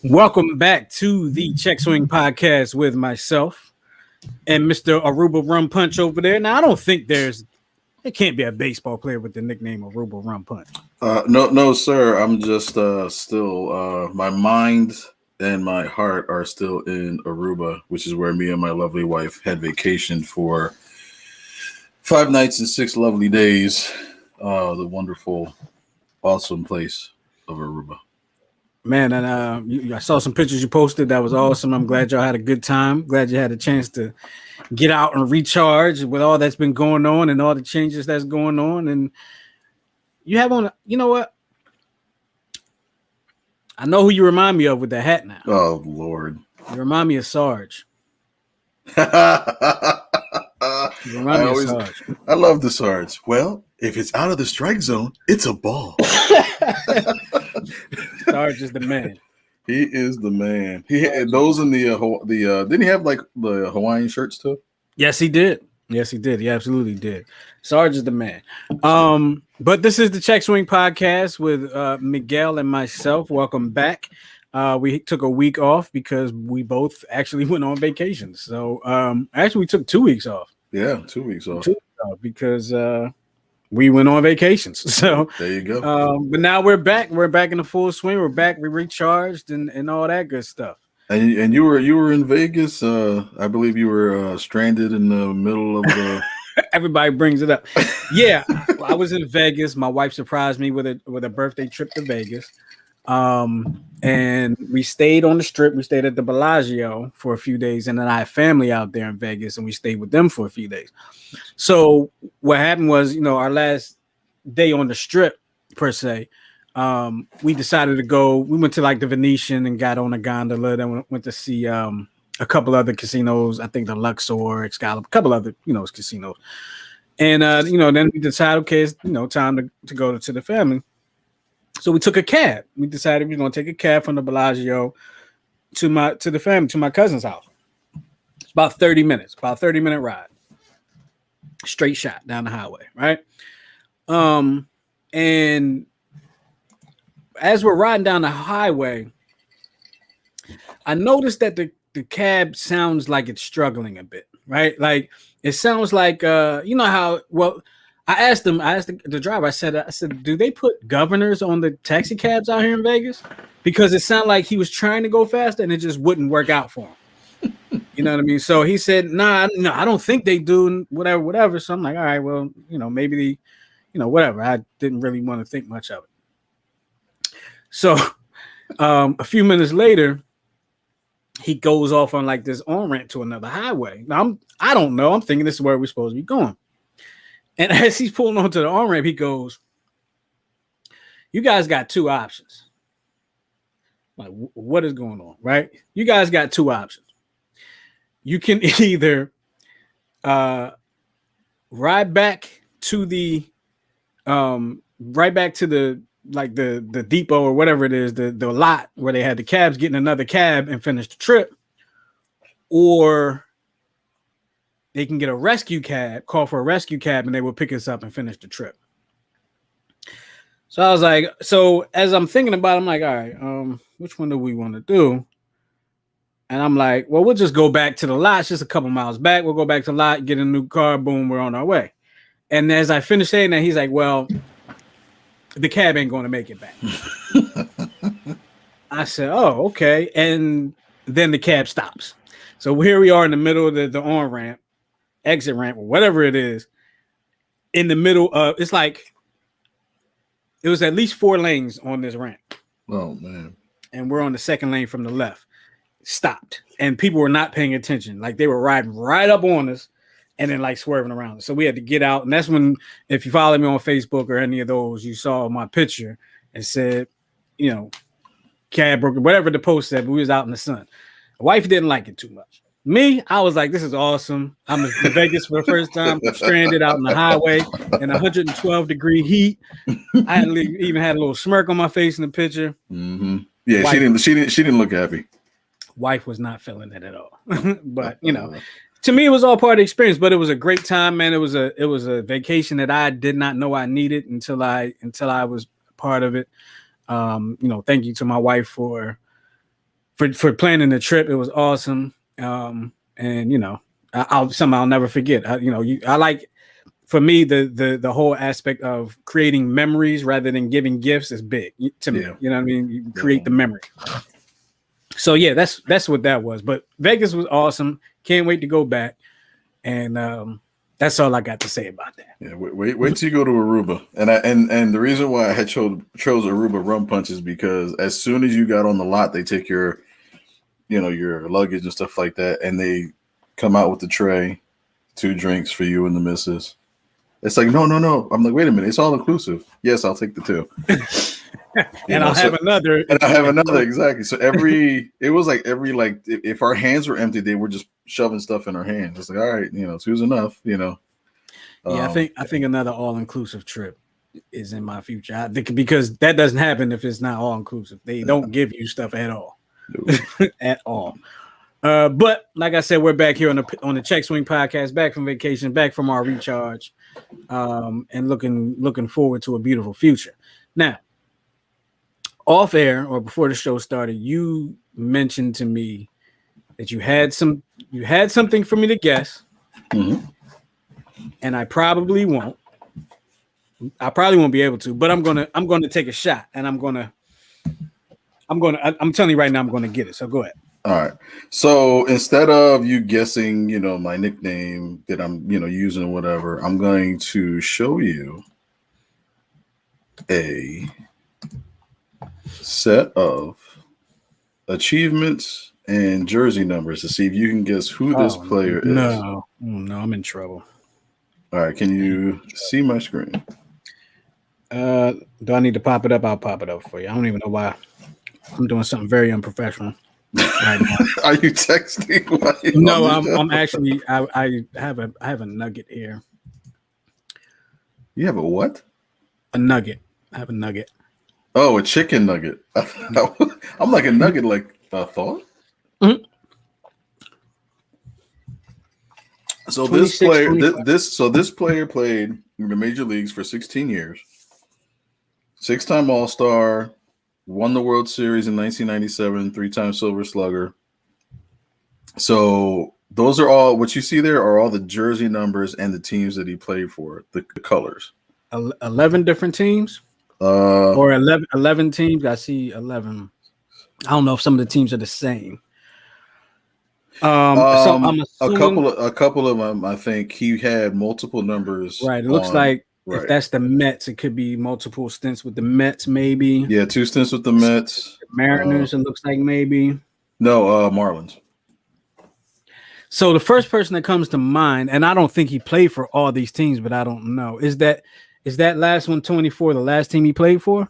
Welcome back to the Check Swing Podcast with myself and Mr. Aruba Rum Punch over there. Now, I don't think it can't be a baseball player with the nickname Aruba Rum Punch. No, sir. I'm just still my mind and my heart are still in Aruba, which is where me and my lovely wife had vacation for 5 nights and 6 lovely days. The wonderful, awesome place of Aruba. Man, and I saw some pictures you posted. That was awesome. I'm glad y'all had a good time. Glad you had a chance to get out and recharge with all that's been going on and all the changes that's going on. And you have on, you know what? I know who you remind me of with the hat now. Oh, Lord. You remind me of Sarge. I love the Sarge. Well, if it's out of the strike zone, it's a ball. Sarge is the man. He is the man. He had those in the didn't he have like the Hawaiian shirts too? Yes, he did. Yes, he did. He absolutely did. Sarge is the man. But this is the Check Swing Podcast with Miguel and myself. Welcome back. We took a week off because we both actually went on vacation. So actually we took 2 weeks off. Yeah, 2 weeks off. Because we went on vacations. So there you go. But now we're back. We're back in the full swing. We're back. We recharged and all that good stuff. And you were in Vegas. I believe you were stranded in the middle of the. Everybody brings it up. Yeah, I was in Vegas. My wife surprised me with a birthday trip to Vegas. And we stayed on the Strip. We stayed at the Bellagio for a few days, and then I had family out there in Vegas, and we stayed with them for a few days. So what happened was, our last day on the Strip, per se, we decided to go. We went to like the Venetian and got on a gondola. Then we went to see a couple other casinos. I think the Luxor, Excalibur, a couple other casinos. And then we decided, okay, it's time to go to the family. So we took a cab. We decided we were going to take a cab from the Bellagio to the family, to my cousin's house. It's about 30 minutes, about a 30-minute ride. Straight shot down the highway, right? And as we're riding down the highway, I noticed that the cab sounds like it's struggling a bit, right? Like it sounds like I asked the driver, I said, do they put governors on the taxi cabs out here in Vegas? Because it sounded like he was trying to go faster and it just wouldn't work out for him. You know what I mean? So he said, no, I don't think they do, whatever. So I'm like, all right, well, maybe whatever. I didn't really want to think much of it. So a few minutes later, he goes off on like this on-ramp to another highway. Now, I don't know. I'm thinking this is where we're supposed to be going. And as he's pulling onto the on-ramp, he goes, you guys got two options. Like, what is going on, right? You guys got two options. You can either ride back to the the depot or whatever it is, the lot where they had the cabs, get in another cab and finish the trip, or they can get a rescue cab, call for a rescue cab, and they will pick us up and finish the trip. So I was like, as I'm thinking about it, I'm like, all right, which one do we want to do? And I'm like, well, we'll just go back to the lot. It's just a couple miles back. We'll go back to the lot, get a new car, boom, we're on our way. And as I finished saying that, he's like, well, the cab ain't going to make it back. I said, oh, okay. And then the cab stops. So here we are in the middle of the on-ramp, exit ramp, or whatever it is, in the middle of, it's like, it was at least 4 lanes on this ramp. Oh, man. And we're on the second lane from the left. Stopped. And people were not paying attention. Like they were riding right up on us and then like swerving around us. So we had to get out. And that's when, if you follow me on Facebook or any of those, you saw my picture and said, cab broke, whatever the post said, but we was out in the sun. The wife didn't like it too much. Me, I was like, this is awesome. I'm in Vegas for the first time. I'm stranded out on the highway in 112-degree heat. I even had a little smirk on my face in the picture. Mm-hmm. Yeah, wife, she didn't look happy. Wife was not feeling it at all. But to me, it was all part of the experience. But it was a great time, man. It was a vacation that I did not know I needed until I was part of it. Thank you to my wife for for planning the trip. It was awesome. And you know, I'll never forget. I like, for me, the whole aspect of creating memories rather than giving gifts is big to me. Yeah. You know what I mean? You create the memory. So yeah, that's what that was. But Vegas was awesome. Can't wait to go back. And that's all I got to say about that. Yeah, wait till you go to Aruba. And the reason why I had chose Aruba Rum Punch is because as soon as you got on the lot, they take your luggage and stuff like that, and they come out with the tray, 2 drinks for you and the missus. It's like, no. I'm like, wait a minute, it's all inclusive. Yes, I'll take the 2. And I'll have another. And I have another, exactly. So it was like every if our hands were empty, they were just shoving stuff in our hands. It's like, all right, 2's enough, Yeah, I think another all-inclusive trip is in my future. I think, because that doesn't happen if it's not all-inclusive. They don't give you stuff at all. At all. But like I said, we're back here on the Check Swing podcast, back from vacation, back from our recharge, and looking forward to a beautiful future. Now, off air or before the show started, you mentioned to me that you had something for me to guess, and I probably won't be able to, but I'm gonna take a shot, and I'm telling you right now, I'm gonna get it. So go ahead. All right. So instead of you guessing, my nickname that I'm, using or whatever, I'm going to show you a set of achievements and jersey numbers to see if you can guess who this player is. No, I'm in trouble. All right. Can you see my screen? Do I need to pop it up? I'll pop it up for you. I don't even know why. I'm doing something very unprofessional right now. Are you texting? No, I'm actually. I have a nugget here. You have a what? A nugget. I have a nugget. Oh, a chicken nugget. I'm like a nugget, like a thought. Mm-hmm. So this player played in the major leagues for 16 years. 6-time All-Star, won the World Series in 1997, 3-time Silver Slugger. So those are all, what you see there are all the jersey numbers and the teams that he played for, the colors. 11 different teams? Or 11 teams? I see 11. I don't know if some of the teams are the same. So I'm assuming, a couple of them, I think he had multiple numbers. Right. It looks like if that's the Mets, it could be multiple stints with the Mets, maybe. Yeah, 2 stints with the Mets. The Mariners, it looks like maybe. No, Marlins. So the first person that comes to mind, and I don't think he played for all these teams, but I don't know, is that last one, 24, the last team he played for?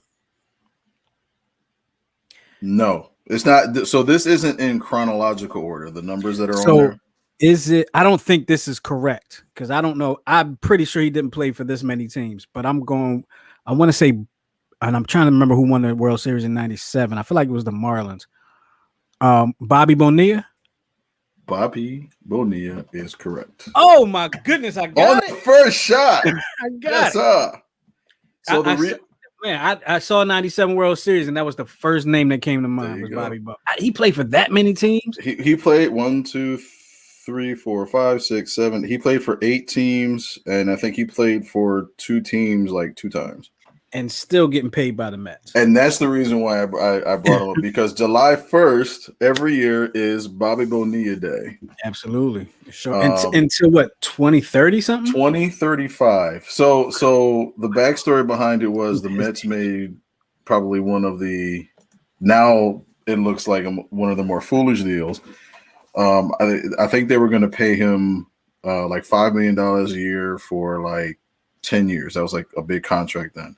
No, it's not. So this isn't in chronological order. The numbers that are on there. Is it? I don't think this is correct because I don't know. I'm pretty sure he didn't play for this many teams, but I want to say, and I'm trying to remember who won the World Series in '97. I feel like it was the Marlins. Bobby Bonilla. Bobby Bonilla is correct. Oh my goodness, I got it. On the first shot. I got it. So I saw 97 World Series, and that was the first name that came to mind was Bobby Bonilla. He played for that many teams? He played 1, 2, 3, 4, 5, 6, 7. He played for 8 teams, and I think he played for 2 teams like 2 times. And still getting paid by the Mets. And that's the reason why I brought him up, because July 1st every year is Bobby Bonilla Day. Absolutely. Sure. Until what, 2030 something? 2035. So the backstory behind it was the Mets made probably one of the, now it looks like one of the more foolish deals. I think they were going to pay him like $5 million a year for like 10 years. That was like a big contract then.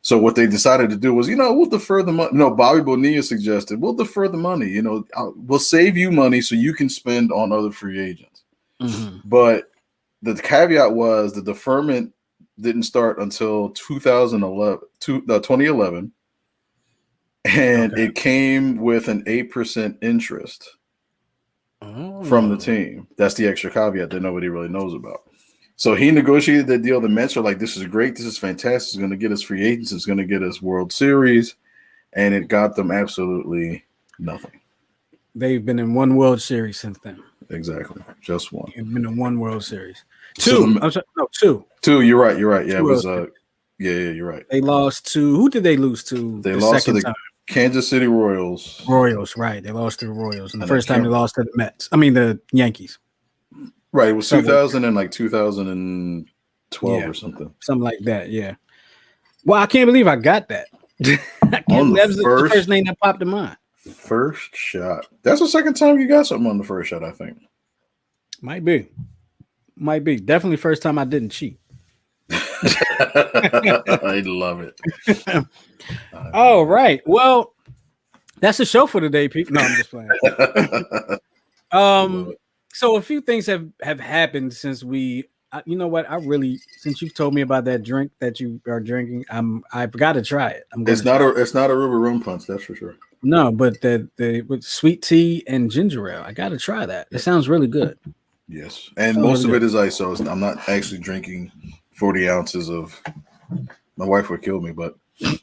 So what they decided to do was, we'll defer the money. No, Bobby Bonilla suggested, we'll defer the money. We'll save you money so you can spend on other free agents. Mm-hmm. But the caveat was the deferment didn't start until 2011. And it came with an 8% interest from the team. That's the extra caveat that nobody really knows about. So he negotiated that deal. The Mets are like, this is great. This is fantastic. It's going to get us free agents. It's going to get us World Series. And it got them absolutely nothing. They've been in one World Series since then. Exactly, just one. They've been in one World Series. So Two. I'm sorry, no, two. Two. You're right. Yeah, Two it was. World Yeah, you're right. They lost to who did they lose to? They the lost to second the time? Kansas City Royals. Royals, right? They lost to the Royals, and the And first time they lost to the Mets. I mean the Yankees. Right, it was Something 2000 and like 2012 Yeah. or something. Something like that. Yeah. Well, I can't believe I got that. That On was the the first name that popped in mind. first shot. That's the second time you got something on the first shot, I think. Might be. Definitely first time I didn't cheat. I love it. All right. Well, that's the show for today, people. No, I'm just playing. So a few things have happened since we. You know what? Since you've told me about that drink that you are drinking, I've got to try it. It's not a Ruby rum punch, that's for sure. No, but the with sweet tea and ginger ale, I got to try that. It sounds really good. Yes, and most of it is ice, so I'm not actually drinking 40 ounces of. My wife would kill me, but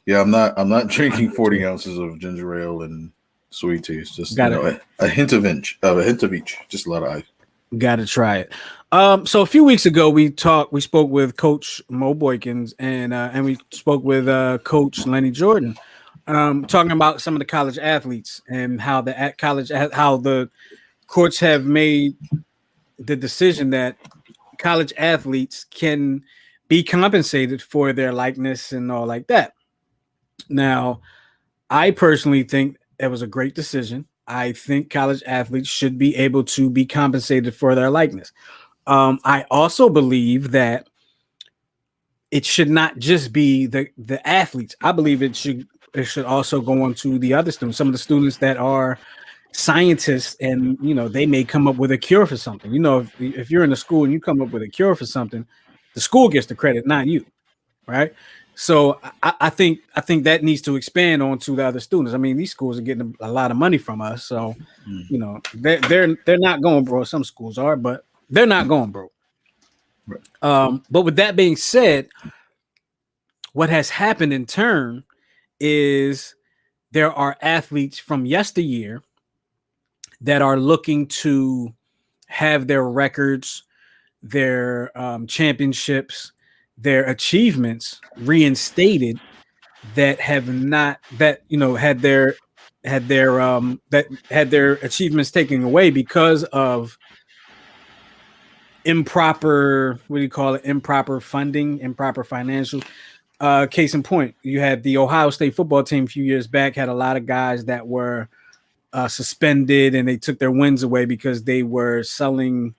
yeah, I'm not drinking 40 ounces of ginger ale and sweet tea. It's just a hint of each, just a lot of ice. Got to try it. So a few weeks ago, we spoke with Coach Mo Boykins and we spoke with Coach Lenny Jordan, talking about some of the college athletes and how the courts have made the decision that college athletes can be compensated for their likeness and all like that. Now, I personally think it was a great decision. I think college athletes should be able to be compensated for their likeness. I also believe that it should not just be the athletes. I believe it should also go on to the other students, some of the students that are scientists, and they may come up with a cure for something. If you're in a school and you come up with a cure for something, the school gets the credit, not you, right? So I think that needs to expand on to the other students. I mean, these schools are getting a lot of money from us, so they're not going broke. Some schools are, but they're not going broke. Right. But with that being said, what has happened in turn is there are athletes from yesteryear that are looking to have their records, their championships, their achievements reinstated that have not had their achievements taken away because of improper funding, improper financial. Case in point, you had the Ohio State football team a few years back had a lot of guys that were suspended, and they took their wins away because they were selling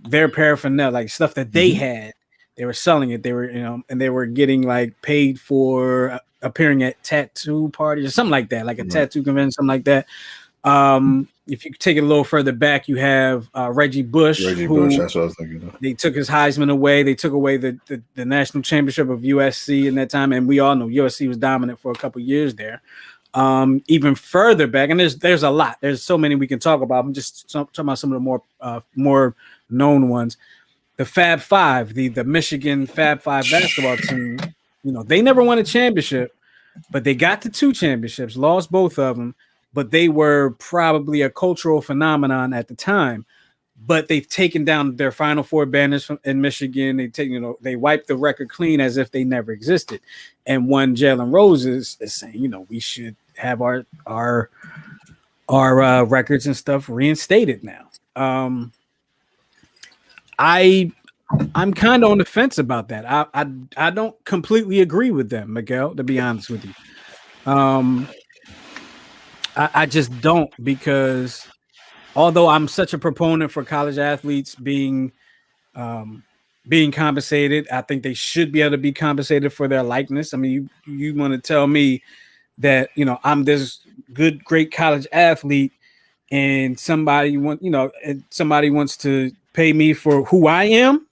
their paraphernalia, like stuff that they had. They were selling it. They were, and they were getting like paid for appearing at tattoo parties or something like that, like a tattoo convention, something like that. If you take it a little further back, you have Reggie Bush. That's what I was thinking of. They took his Heisman away. They took away the national championship of USC in that time, and we all know USC was dominant for a couple years there. Even further back, and there's a lot. There's so many we can talk about. I'm just talking about some of the more known ones. The Fab Five, the Michigan Fab Five basketball team. They never won a championship, but they got to 2 championships, lost both of them. But they were probably a cultural phenomenon at the time. But they've taken down their Final Four banners in Michigan. They wiped the record clean as if they never existed. And one Jalen Rose is saying, we should have our records and stuff reinstated now. I'm kind of on the fence about that. I don't completely agree with them, Miguel, to be honest with you. I just don't, because although I'm such a proponent for college athletes being compensated, I think they should be able to be compensated for their likeness. I mean, you want to tell me that I'm this great college athlete, and somebody wants to pay me for who I am,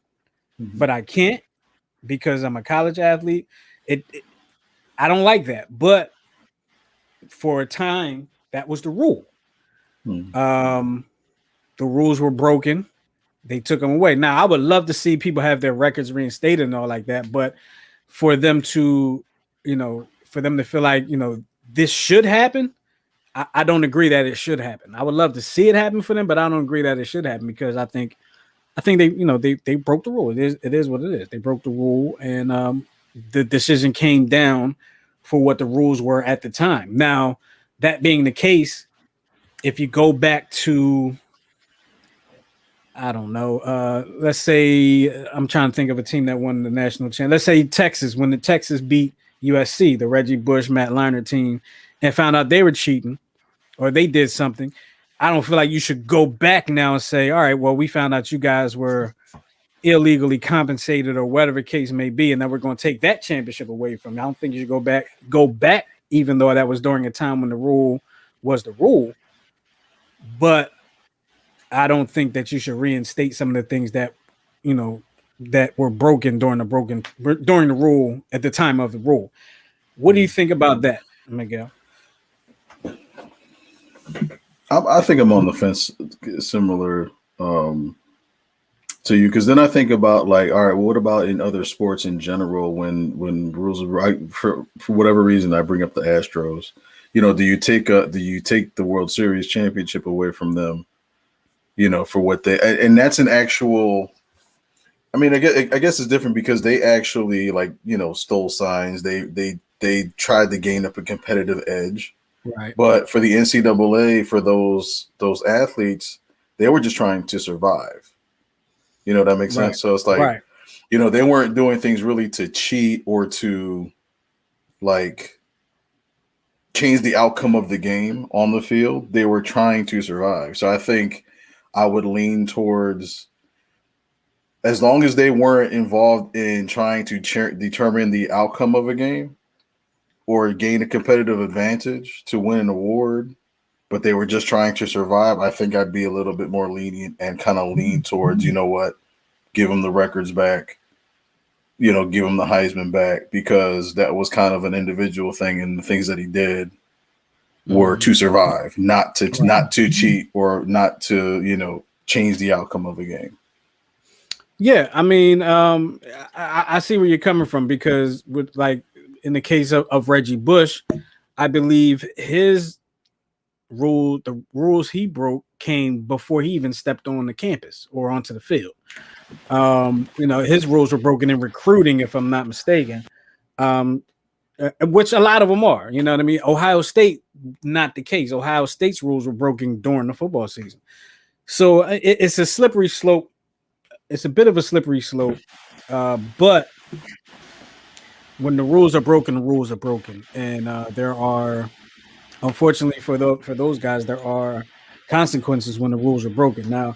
but I can't because I'm a college athlete. I don't like that, but for a time that was the rule. The rules were broken. They took them away. Now I would love to see people have their records reinstated and all like that, but for them to feel like this should happen, I don't agree that it should happen. I would love to see it happen for them, but I don't agree that it should happen because I think they broke the rule. It is what it is. They broke the rule, and the decision came down for what the rules were at the time. Now, that being the case, if you go back to, I don't know, let's say I'm trying to think of a team that won the national championship. Let's say Texas, when the Texas beat USC, the Reggie Bush, Matt Leinart team, and found out they were cheating or they did something. I don't feel like you should go back now and say, all right, well, we found out you guys were illegally compensated or whatever the case may be, and then we're going to take that championship away from you. I don't think you should go back, even though that was during a time when the rule was the rule. But I don't think that you should reinstate some of the things that, that were broken during the rule at the time of the rule. What do you think about that, Miguel? I think I'm on the fence, similar to you, because then I think about like, all right, well, what about in other sports in general when rules are right for whatever reason? I bring up the Astros. Do you take the World Series championship away from them? For what and that's an actual. I mean, I guess it's different because they actually stole signs. They tried to gain up a competitive edge. Right. But for the NCAA, for those athletes, they were just trying to survive. That makes sense. Right. So it's like, they weren't doing things really to cheat or to change the outcome of the game on the field. They were trying to survive. So I think I would lean towards, as long as they weren't involved in trying to determine the outcome of a game or gain a competitive advantage to win an award, but they were just trying to survive, I think I'd be a little bit more lenient and kind of lean towards, give them the records back, give him the Heisman back, because that was kind of an individual thing, and the things that he did were to survive, not to cheat or not to change the outcome of a game. Yeah, I mean, I see where you're coming from, because with in the case of Reggie Bush, I believe the rules he broke came before he even stepped on the campus or onto the field. His rules were broken in recruiting, if I'm not mistaken, which a lot of them are. You know what I mean? Ohio State, not the case. Ohio State's rules were broken during the football season. So it's a slippery slope. It's a bit of a slippery slope, but when the rules are broken, the rules are broken, and there are, unfortunately for those guys, there are consequences when the rules are broken. Now,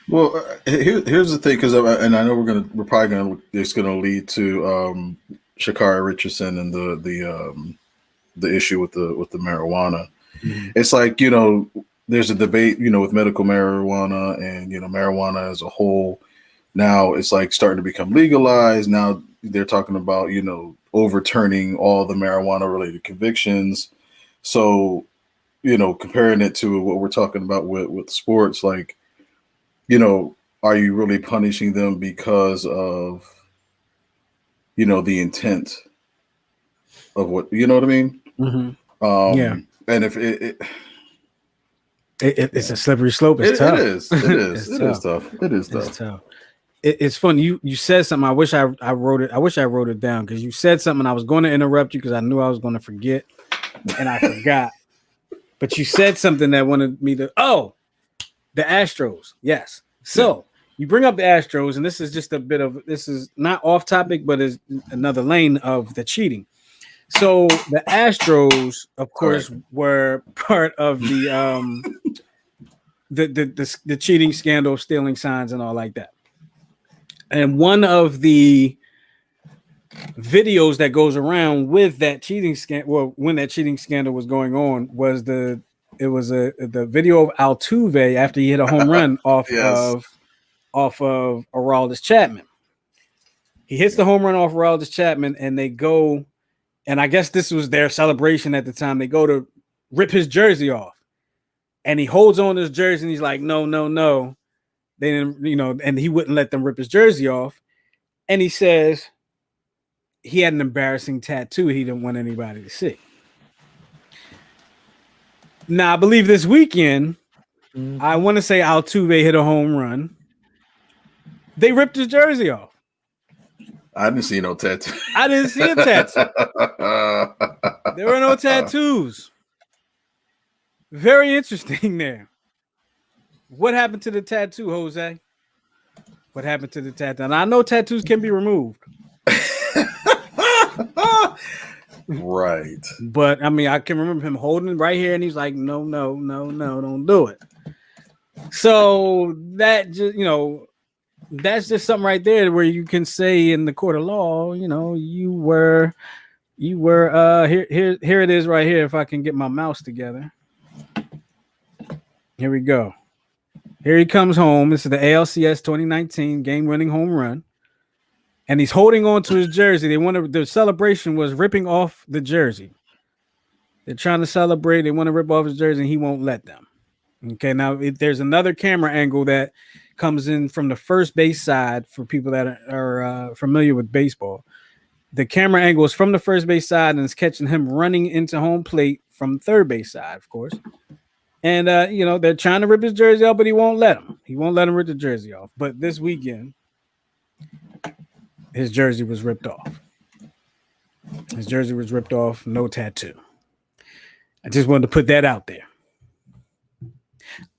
well, here's the thing, because and I know we're probably it's gonna lead to Sha'Carri Richardson and the issue with the marijuana. Mm-hmm. It's like, there's a debate, with medical marijuana and marijuana as a whole. Now it's starting to become legalized. Now they're talking about overturning all the marijuana related convictions. So comparing it to what we're talking about with sports, are you really punishing them because of the intent of what, you know what I mean? Mm-hmm. Yeah. And if it's a slippery slope. It's tough. It is. It is tough. It's tough. It's funny. You said something. I wish I wrote it. I wish I wrote it down, because you said something. I was going to interrupt you because I knew I was going to forget, and I forgot. But you said something that wanted me to. Oh, the Astros. Yes. So you bring up the Astros, and this is just this is not off topic, but is another lane of the cheating. So the Astros, of course, were part of the cheating scandal, stealing signs, and all like that. And one of the videos that goes around with that cheating scandal, well, when that cheating scandal was going on, was the video of Altuve after he hit a home run off of Aroldis Chapman. He hits the home run off Aroldis Chapman, and they go, and I guess this was their celebration at the time. They go to rip his jersey off, and he holds on to his jersey, and he's like, no. They didn't, and he wouldn't let them rip his jersey off. And he says he had an embarrassing tattoo he didn't want anybody to see. Now, I believe this weekend, I want to say Altuve hit a home run. They ripped his jersey off. I didn't see no tattoo. I didn't see a tattoo. There were no tattoos. Very interesting there. What happened to the tattoo, Jose? What happened to the tattoo? And I know tattoos can be removed. Right. But I mean, I can remember him holding it right here, and he's like, no, don't do it. So that just, that's just something right there where you can say in the court of law, you were here it is right here. If I can get my mouse together. Here we go. Here he comes home. This is the ALCS 2019 game-winning home run. And he's holding on to his jersey. The celebration was ripping off the jersey. They're trying to celebrate. They want to rip off his jersey, and he won't let them. Okay, now there's another camera angle that comes in from the first base side for people that are familiar with baseball. The camera angle is from the first base side, and it's catching him running into home plate from third base side, of course. And, they're trying to rip his jersey off, but he won't let him. He won't let him rip the jersey off. But this weekend, his jersey was ripped off. His jersey was ripped off, no tattoo. I just wanted to put that out there.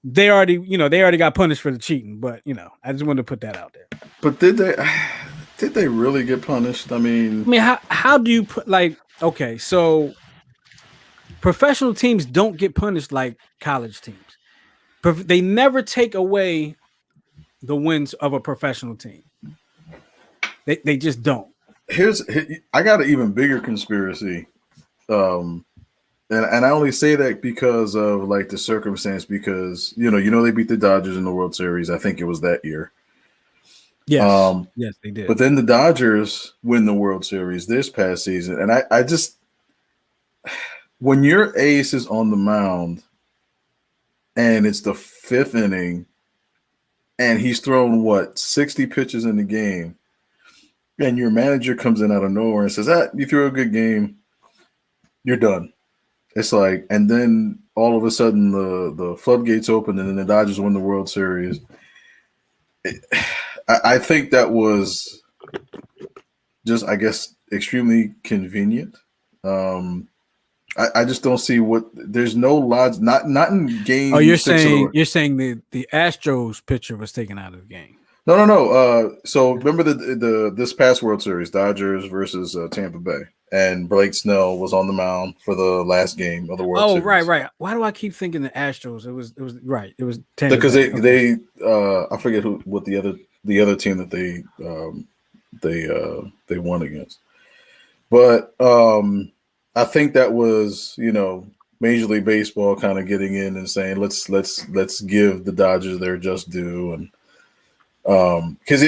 They already got punished for the cheating, but, I just wanted to put that out there. But did they really get punished? I mean, how do you put, okay, so professional teams don't get punished like college teams. They never take away the wins of a professional team. They just don't. I got an even bigger conspiracy. And I only say that because of the circumstance, because they beat the Dodgers in the World Series. I think it was that year. Yes, yes, they did. But then the Dodgers win the World Series this past season, and I just, when your ace is on the mound and it's the fifth inning and he's thrown 60 pitches in the game, and your manager comes in out of nowhere and says, you threw a good game, you're done. It's and then all of a sudden the floodgates open and then the Dodgers win the World Series. I think that was just, I guess, extremely convenient. I just don't see there's no logic, not in game. Oh, you're saying the Astros pitcher was taken out of the game. No. So remember this past World Series, Dodgers versus Tampa Bay, and Blake Snell was on the mound for the last game of the World Series. Oh, right. Why do I keep thinking the Astros? It was right. It was Tampa because Bay. they I forget what the other team that they won against, but I think that was Major League Baseball kind of getting in and saying let's give the Dodgers their just due, and because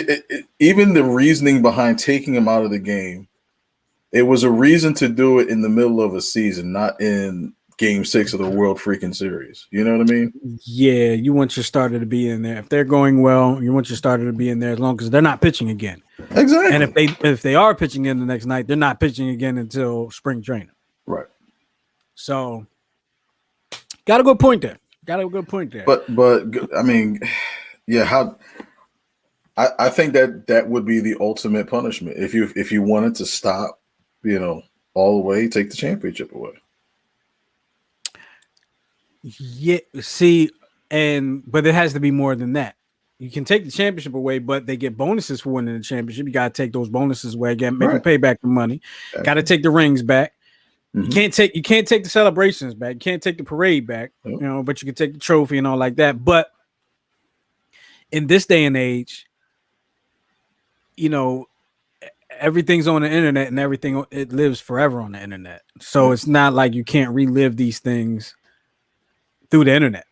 even the reasoning behind taking him out of the game, it was a reason to do it in the middle of a season, not in Game 6 of the World freaking Series. You know what I mean? Yeah, you want your starter to be in there. If they're going well, you want your starter to be in there as long as they're not pitching again. Exactly. And if they are pitching in the next night, they're not pitching again until spring training. Right. So, got a good point there. But I mean, yeah, I think that would be the ultimate punishment if you wanted to stop, all the way, take the championship away. Yeah, see, but it has to be more than that. You can take the championship away, but they get bonuses for winning the championship. You got to take those bonuses away again, make them pay back the money. Exactly. Got to take the rings back. Mm-hmm. You can't take the celebrations back. You can't take the parade back. Nope. But you can take the trophy and all like that. But in this day and age, everything's on the internet, and everything, it lives forever on the internet. So it's not like you can't relive these things through the internet.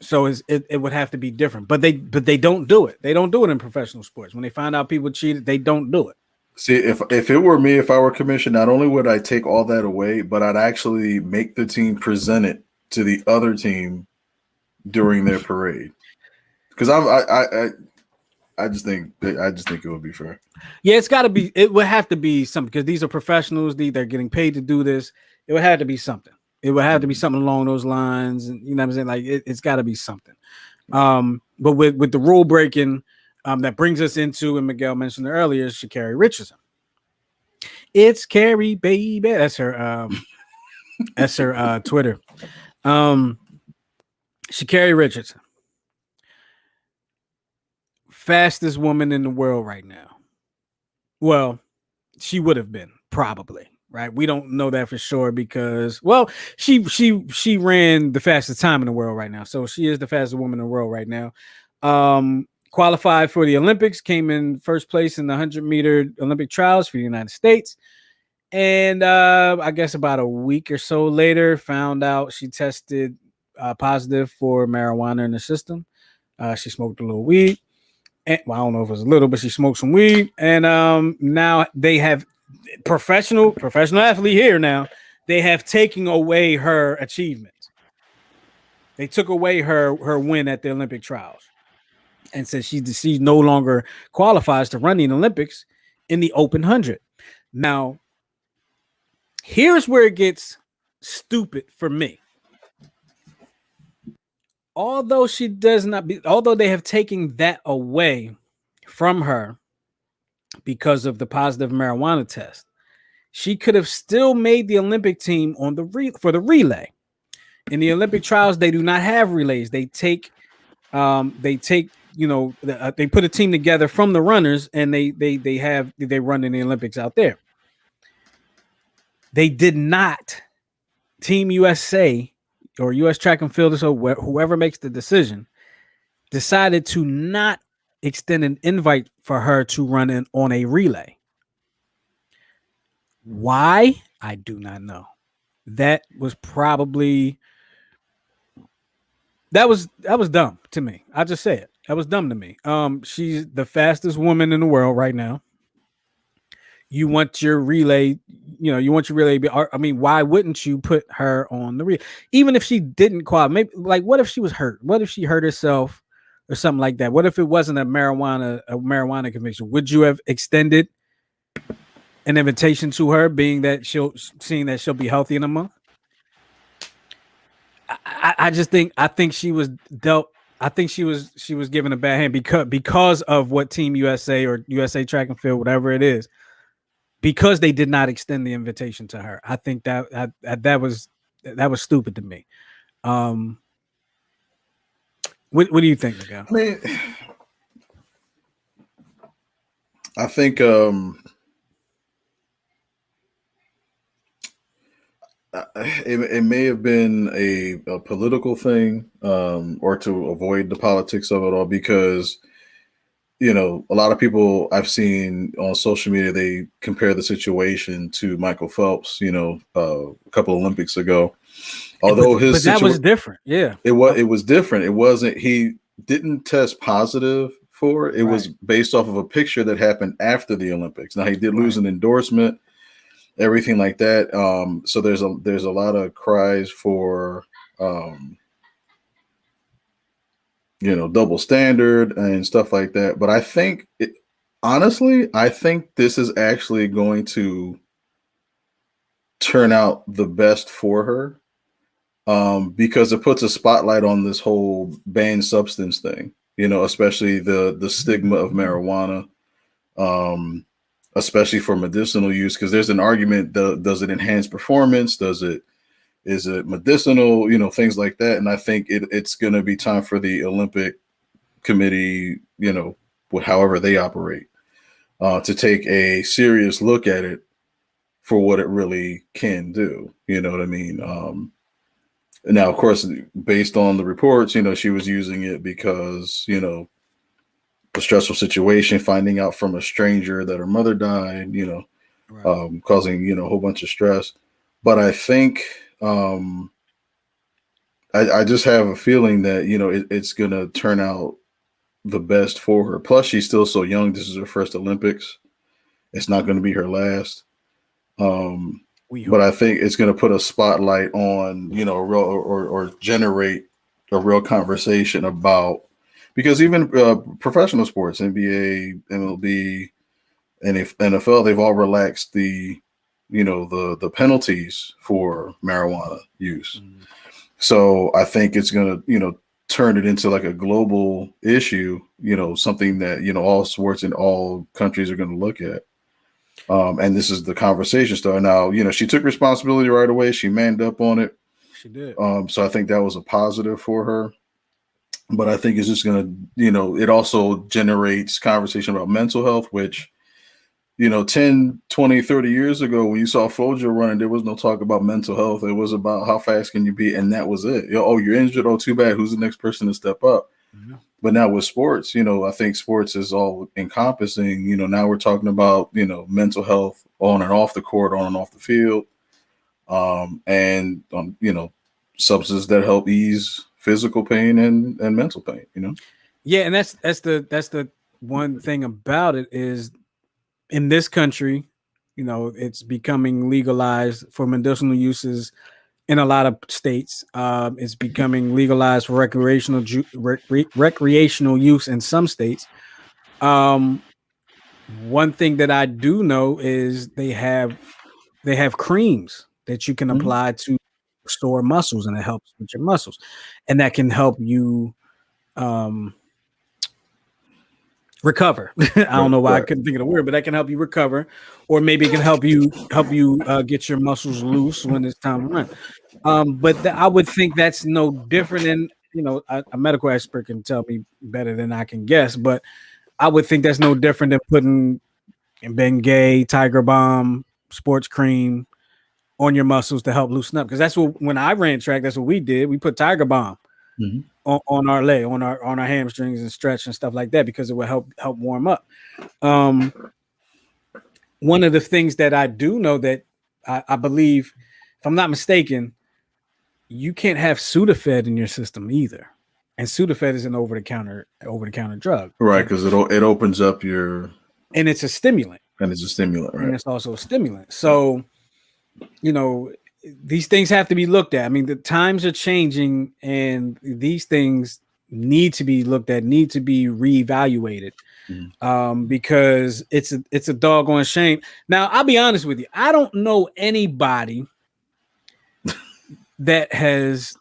So it would have to be different. But they don't do it. They don't do it in professional sports. When they find out people cheated, they don't do it. See, if it were me, if I were commissioned, not only would I take all that away, but I'd actually make the team present it to the other team during their parade. Because I just think it would be fair. Yeah, it would have to be something, because these are professionals. They're getting paid to do this. It would have to be something. It would have to be something along those lines, and you know what I'm saying. Like it's got to be something. But with the rule breaking, that brings us into, and Miguel mentioned earlier, Sha'Carri Richardson. It's Carrie, baby. That's her. That's her Twitter. Sha'Carri Richardson, fastest woman in the world right now. Well, she would have been probably, right? We don't know that for sure because, well, she ran the fastest time in the world right now, so she is the fastest woman in the world right now. Qualified for the Olympics, came in first place in the 100-meter Olympic trials for the United States. And I guess about a week or so later, found out she tested positive for marijuana in the system. She smoked a little weed. And, well, I don't know if it was a little, but she smoked some weed. And now they have professional athlete here now. They have taken away her achievements. They took away her win at the Olympic trials and said she no longer qualifies to run the Olympics in the open 100. Now, here's where it gets stupid for me. Although they have taken that away from her because of the positive marijuana test, she could have still made the Olympic team on for the relay. In the Olympic trials, they do not have relays. They take they put a team together from the runners, and they run in the Olympics out there. They did not. Team USA or US Track and Field, so whoever makes the decision, decided to not extend an invite for her to run on a relay. Why? I do not know. That was dumb to me. I'll just say it. That was dumb to me. She's the fastest woman in the world right now. You want your relay, I mean, why wouldn't you put her on the relay? Even if she didn't qualify, maybe, like, what if she was hurt? What if she hurt herself or something like that? What if it wasn't a marijuana conviction? Would you have extended an invitation to her, seeing that she'll be healthy in a month? I think she was dealt. I think she was given a bad hand because of what Team USA or USA Track and Field, whatever it is, because they did not extend the invitation to her. I think that was stupid to me. What do you think, Miguel? I mean, I think it may have been a political thing, or to avoid the politics of it all, because a lot of people I've seen on social media, they compare the situation to Michael Phelps, a couple Olympics ago. Although but that was different. Yeah, it was different. It wasn't, he didn't test positive for it. It was based off of a picture that happened after the Olympics. Now, he did lose an endorsement, everything like that. So there's a lot of cries for double standard and stuff like that. But I think honestly, this is actually going to turn out the best for her, because it puts a spotlight on this whole banned substance thing, especially the stigma of marijuana, especially for medicinal use, because there's an argument, does it enhance performance? Is it medicinal? Things like that. And I think it's going to be time for the Olympic Committee, however they operate, to take a serious look at it for what it really can do. You know what I mean? Now, of course, based on the reports, she was using it because, a stressful situation, finding out from a stranger that her mother died, right, causing, a whole bunch of stress. But I think I just have a feeling that, it's going to turn out the best for her. Plus, she's still so young. This is her first Olympics. It's not going to be her last. But I think it's going to put a spotlight on, or generate a real conversation about, because even professional sports, NBA, MLB, and NFL, they've all relaxed the the penalties for marijuana use. Mm-hmm. So I think it's going to, turn it into like a global issue, something that, all sports in all countries are going to look at. And this is the conversation starter. Now, she took responsibility right away. She manned up on it. She did. So I think that was a positive for her. But I think it's just going to, it also generates conversation about mental health, which, 10, 20, 30 years ago, when you saw Flojo running, there was no talk about mental health. It was about how fast can you be, and that was it. Oh, you're injured. Oh, too bad. Who's the next person to step up? Mm-hmm. But now with sports, I think sports is all encompassing. Now we're talking about, mental health on and off the court, on and off the field, and substances that help ease physical pain and mental pain. Yeah, and that's the one thing about it is, in this country, it's becoming legalized for medicinal uses in a lot of states. It's becoming legalized for recreational use in some states. One thing that I do know is they have creams that you can apply to store muscles, and it helps with your muscles, and that can help you recover. I don't know why I couldn't think of the word, but that can help you recover, or maybe it can help you get your muscles loose when it's time to run. But I would think that's no different than, a medical expert can tell me better than I can guess, but I would think that's no different than putting Bengay, Tiger Balm, sports cream on your muscles to help loosen up. Because that's what, when I ran track, that's what we did. We put Tiger Balm on our leg, on our hamstrings and stretch and stuff like that, because it will help warm up. One of the things that I do know that I believe, if I'm not mistaken, you can't have Sudafed in your system either. And Sudafed is an over the counter drug, right? Because it opens up your, and it's a stimulant, right? And it's also a stimulant. So, these things have to be looked at. I mean, the times are changing, and these things need to be looked at, need to be reevaluated, because it's a doggone shame. Now, I'll be honest with you. I don't know anybody that has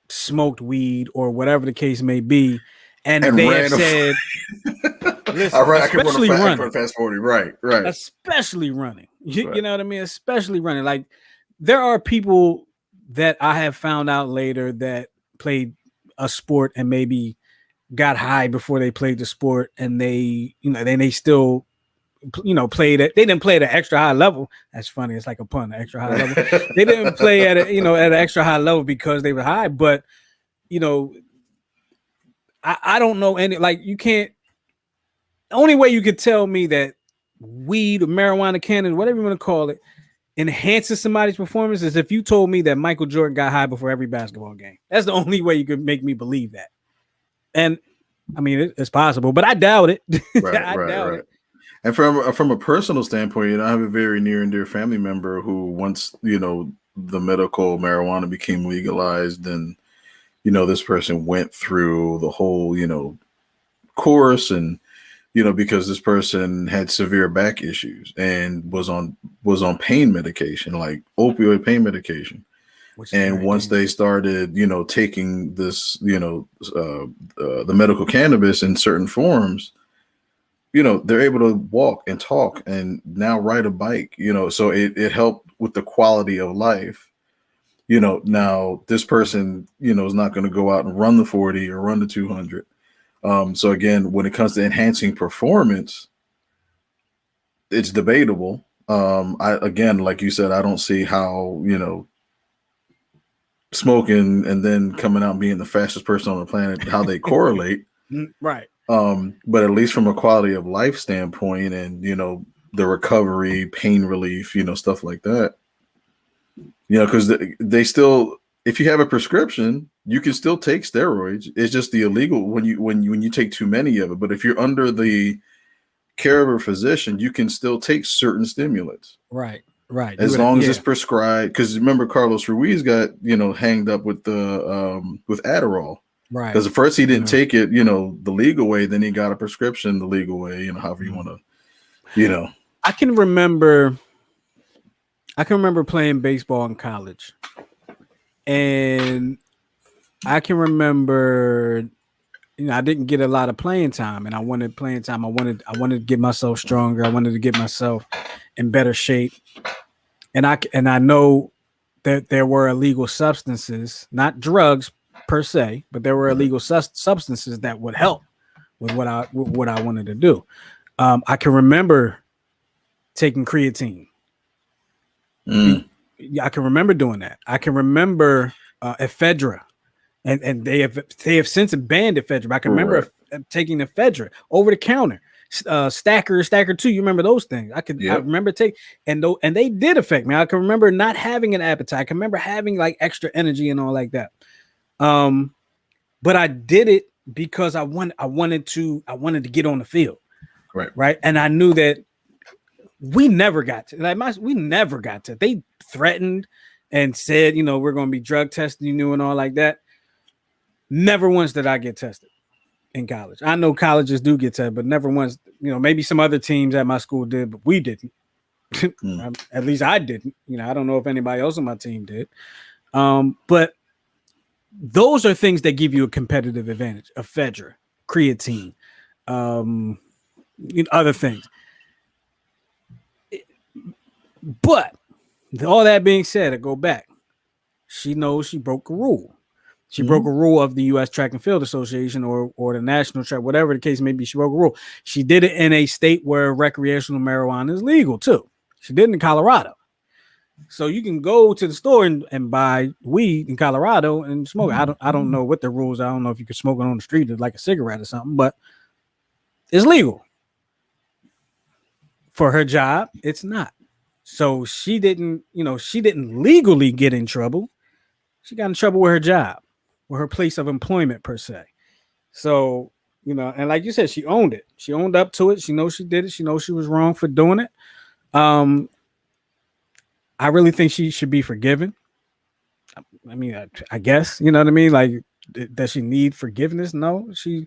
smoked weed or whatever the case may be, and they have said, listen, I can run fast forward, right, especially running. You know what I mean? Especially running. Like, there are people that I have found out later that played a sport and maybe got high before they played the sport, and they still, played it. They didn't play at an extra high level. That's funny. It's like a pun, extra high level. They didn't play at at an extra high level because they were high, but I don't know any, like, you can't. The only way you could tell me that weed or marijuana, cannabis, whatever you want to call it, enhances somebody's performance is if you told me that Michael Jordan got high before every basketball game. That's the only way you could make me believe that. And I mean, it's possible, but I doubt it. I doubt it. And from a personal standpoint, I have a very near and dear family member who, once the medical marijuana became legalized, and this person went through the whole course, and because this person had severe back issues and was on pain medication, like opioid pain medication. And once they started, taking this, the medical cannabis in certain forms, they're able to walk and talk and now ride a bike, so it helped with the quality of life. Now this person, is not going to go out and run the 40 or run the 200. So again, when it comes to enhancing performance, it's debatable. Again, like you said, I don't see how, smoking and then coming out and being the fastest person on the planet, how they correlate. Right. But at least from a quality of life standpoint, and, the recovery, pain relief, stuff like that, because they still, if you have a prescription, you can still take steroids. It's just the illegal when you take too many of it. But if you're under the care of a physician, you can still take certain stimulants. Right. As long as it's prescribed. Because remember, Carlos Ruiz got hanged up with with Adderall. Right. Because at first he didn't take it, the legal way. Then he got a prescription the legal way. However you want to, I can remember I can remember playing baseball in college, and I can remember, I didn't get a lot of playing time, and I wanted playing time. I wanted to get myself stronger. I wanted to get myself in better shape, and I know that there were illegal substances, not drugs per se, but there were illegal substances that would help with what I wanted to do. I can remember taking creatine. I can remember doing that. I can remember ephedra, and they have since banned ephedra. I can remember taking ephedra over the counter. Stacker 2. You remember those things? I remember and they did affect me. I can remember not having an appetite. I can remember having like extra energy and all like that. But I did it because I wanted to get on the field. Right. And I knew that we never got to. They threatened and said, we're going to be drug testing you and all like that. Never once did I get tested in college. I know colleges do get tested, but never once. Maybe some other teams at my school did, but we didn't. At least I didn't. I don't know if anybody else on my team did. But those are things that give you a competitive advantage. Ephedra, creatine, other things. But all that being said, I go back. She knows she broke a rule. She broke a rule of the U.S. Track and Field Association or the National Track, whatever the case may be. She broke a rule. She did it in a state where recreational marijuana is legal too. She did it in Colorado. So you can go to the store and buy weed in Colorado and smoke it. I don't know what the rules are. I don't know if you can smoke it on the street like a cigarette or something, but it's legal. For her job, it's not. So she didn't legally get in trouble. She got in trouble with her job, with her place of employment per se. So, and like you said, she owned it. She owned up to it. She knows she did it. She knows she was wrong for doing it. I really think she should be forgiven. I mean, I guess, you know what I mean? Like, does she need forgiveness? No, she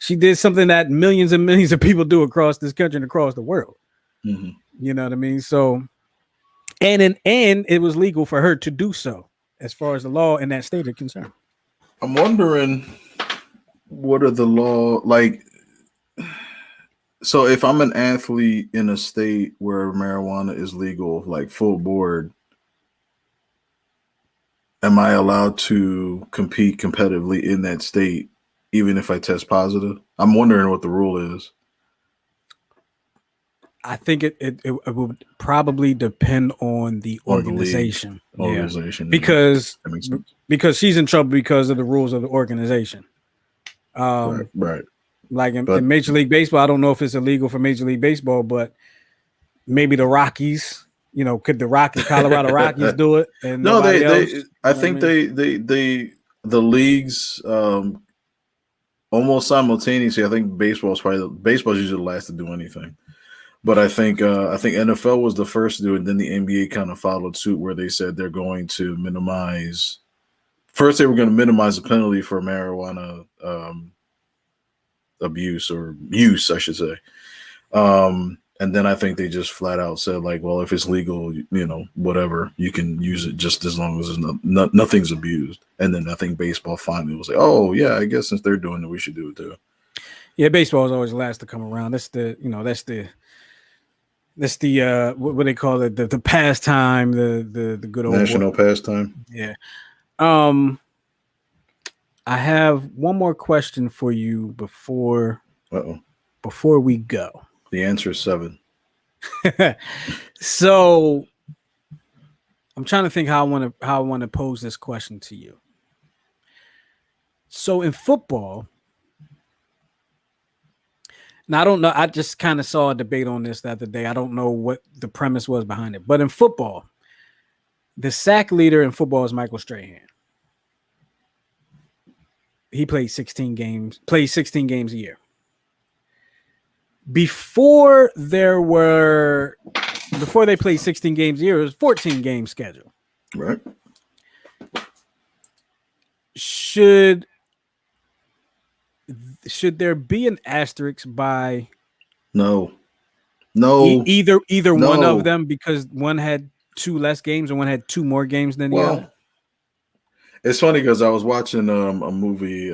did something that millions and millions of people do across this country and across the world. Mm-hmm. You know what I mean? So, and it was legal for her to do so as far as the law in that state is concerned. I'm wondering, what are the law like? So if I'm an athlete in a state where marijuana is legal, like full board, am I allowed to compete competitively in that state, even if I test positive? I'm wondering what the rule is. I think it would probably depend on the organization. Because she's in trouble because of the rules of the organization. Right. Like in Major League Baseball, I don't know if it's illegal for Major League Baseball, but maybe the Rockies, could the Colorado Rockies do it? And no, I think the leagues almost simultaneously. I think baseball's usually the last to do anything. But I think NFL was the first to do it, and then the NBA kind of followed suit where they said they're going to minimize. First, they were going to minimize the penalty for marijuana abuse or use, I should say. And then I think they just flat out said, like, well, if it's legal, whatever, you can use it just as long as nothing's abused. And then I think baseball finally was like, oh, yeah, I guess since they're doing it, we should do it too. Yeah, baseball is always the last to come around. That's the what they call it, the pastime, the good old national pastime. Yeah. I have one more question for you before we go. The answer is 7. So I'm trying to think how I want to pose this question to you. So in football, now I don't know. I just kind of saw a debate on this the other day. I don't know what the premise was behind it, but in football, the sack leader in football is Michael Strahan. He plays 16 games a year. Before they played 16 games a year, it was 14 game schedule. Right. Should there be an asterisk by no either no. one of them because one had 2 less games and one had 2 more games than the other? Well, it's funny because I was watching a movie.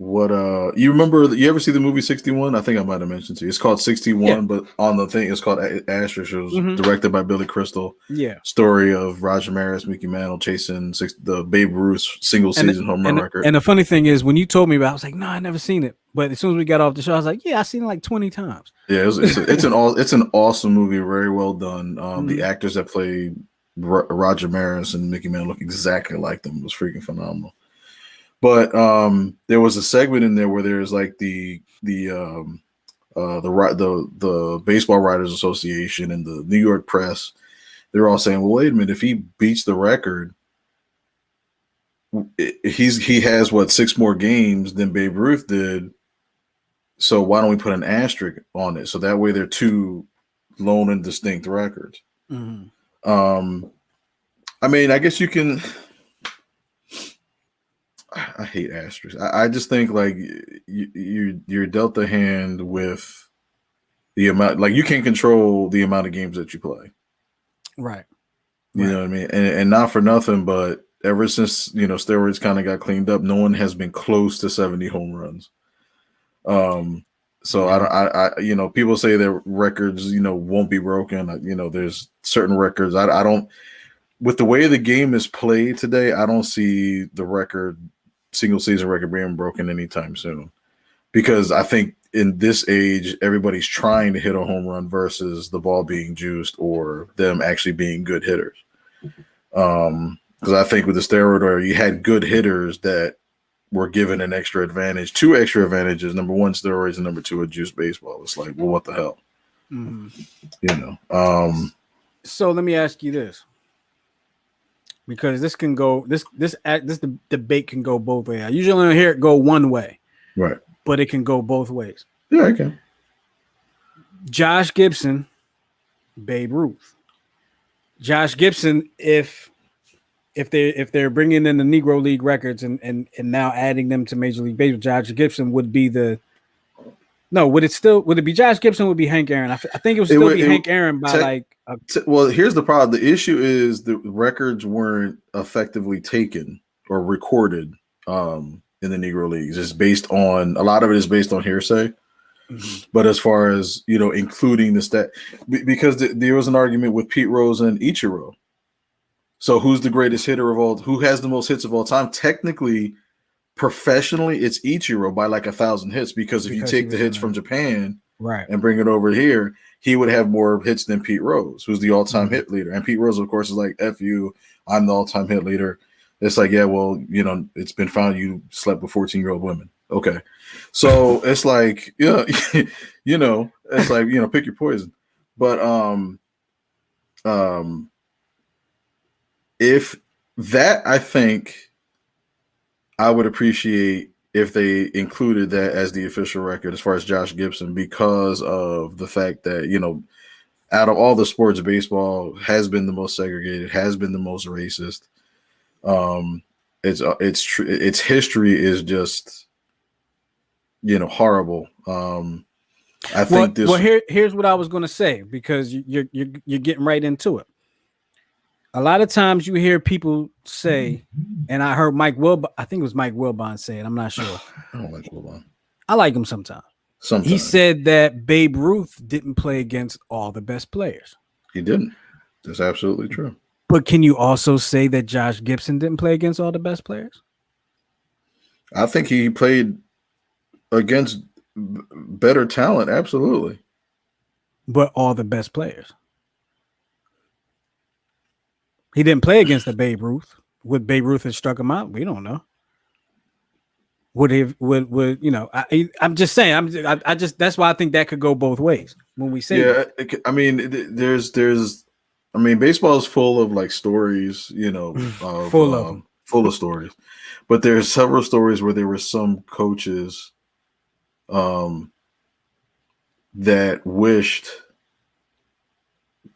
You remember? You ever see the movie 61? I think I might have mentioned to you. It's called 61, Yeah. but on the thing, it's called Asterisk. It was directed by Billy Crystal. Yeah. Story of Roger Maris, Mickey Mantle chasing the Babe Ruth single season home run record. And the funny thing is, when you told me about it, I was like, no, I never seen it. But as soon as we got off the show, I was like, yeah, I seen it like 20 times. Yeah, it's an awesome movie, very well done. The actors that play Roger Maris and Mickey Mantle look exactly like them. It was freaking phenomenal. But there was a segment in there where there's like the Baseball Writers Association and the New York press. They're all saying, well, wait a minute, if he beats the record, he has what 6 more games than Babe Ruth did. So why don't we put an asterisk on it? So that way they're 2 lone and distinct records. I mean, I guess you can. I hate asterisks. I just think like you're dealt a hand with the amount. Like you can't control the amount of games that you play. Right. You know what I mean? And not for nothing, but ever since steroids kind of got cleaned up, no one has been close to 70 home runs. So I people say that records won't be broken. There's certain records I don't. With the way the game is played today, I don't see the single season record being broken anytime soon, because I think in this age, everybody's trying to hit a home run versus the ball being juiced or them actually being good hitters. Because I think with the steroid era, you had good hitters that were given an extra advantage, 2 extra advantages. Number 1, steroids, and number 2, a juiced baseball. It's like, well, what the hell? So let me ask you this. Because this can go, this debate can go both ways. I usually don't hear it go one way, right? But it can go both ways. Yeah, it can. Josh Gibson, Babe Ruth. Josh Gibson, if they're bringing in the Negro League records and now adding them to Major League Baseball, Josh Gibson would be would it be Josh Gibson? Would be Hank Aaron? I think it would still be Hank Aaron by well, here's the problem. The issue is the records weren't effectively taken or recorded in the Negro Leagues. It's based on a lot of it is based on hearsay. But as far as including the stat, because there was an argument with Pete Rose and Ichiro. So who's the greatest hitter of all? Who has the most hits of all time? Technically, professionally, it's Ichiro by like 1,000 hits. Because if you take the hits from Japan, right, and bring it over here, he would have more hits than Pete Rose, who's the all-time hit leader. And Pete Rose, of course, is like, F you, I'm the all-time hit leader. It's like, yeah, well, it's been found you slept with 14-year-old women. Okay. So it's like, yeah, it's like, pick your poison. But if that, I think I would appreciate if they included that as the official record as far as Josh Gibson, because of the fact that, out of all the sports, baseball has been the most segregated, has been the most racist. Its history is just, horrible. I think here's what I was going to say, because you're getting right into it. A lot of times you hear people say, and I heard I think it was Mike Wilbon say it. I'm not sure. I don't like Wilbon. I like him sometimes. He said that Babe Ruth didn't play against all the best players. He didn't. That's absolutely true. But can you also say that Josh Gibson didn't play against all the best players? I think he played against better talent. Absolutely. But all the best players. He didn't play against the Babe Ruth. Would Babe Ruth have struck him out? We don't know. I'm just saying. That's why I think that could go both ways when we say. Yeah, I mean, baseball is full of like stories, full of stories. But there's several stories where there were some coaches, that wished